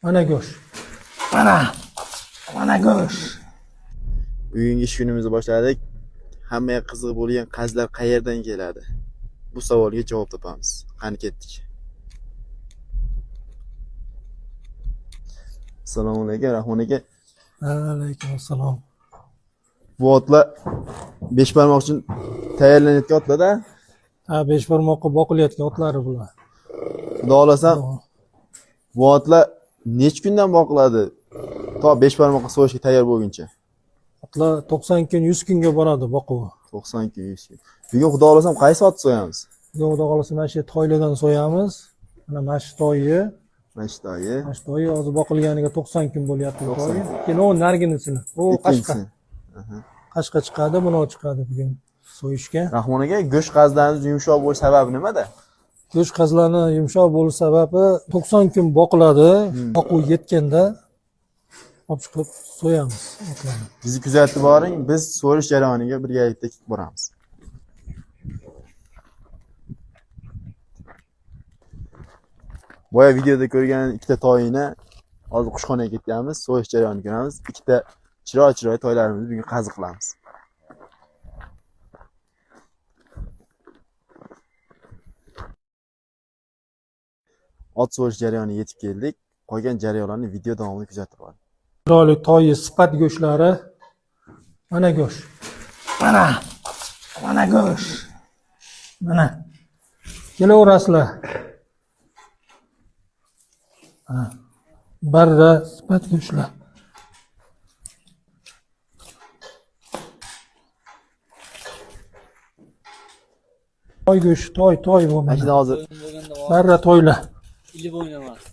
Mana go'sht. Mana go'sht. Bugungi ish kunimizni boshladik. Hammaga qiziq bo'lgan qarzlar qayerdan keladi? Bu savolga javob topamiz. Qani ketdik. Assalomu alaykum, Rahmon aka. Alaykum assalom. Bu otlar 5 barmoq uchun tayyorlanayotgan otlar-da. Ha, 5 barmoqqa boqilayotgan otlari bular. Xudo xohlasa bu otlar necha kundan boqiladi? To 5 barmoqqa so'yishga tayyor bo'lguncha. Otlar 90 kun, 100 kunga boradi boquvi. 90 kun, 100 kun. Bugun xudo xohlasa qaysi otni so'yamiz? Bugun xudo xolasa mana shu toylardan so'yamiz. Mana shu toyi. Mashtoyi. Mana shu toyi hozir boqilganiga 90 kun bo'lyapti toyi. Keyin o narginisini. O qashqa. Qashqa chiqadi, buni chiqadi bugun so'yishga. Rahmon aka, go'sht qazlarimiz yumshoq bo'lish sababi nimada? Go'sht qazlani yumshoq bo'lish sababi 90 kun boqiladi. Boquv yetganda olib chiqib so'yamiz otlarni. Bizni kuzatib boring, biz so'yish jarayoniga birgalikda ketib boramiz. Boya videoda ko'rgan ikkita toyini hozir qushxonaga ketganmiz, so'yish jarayonini ko'ramiz. Ikkita chiroy toylarimizni bugun qazi qilamiz. Ot so'yish jarayoniga yetib keldik. Qolgan jarayonlarni video davomida kuzatib boring. Chiroyli toyi sifat go'shtlari. Mana go'sht. Mana go'sht. Mana. Kelaverasizlar. Barra sifat go'shtlar. Toy go'sht, toy bu. Mashina hozir Barra toylar. Ilib o'ynamas.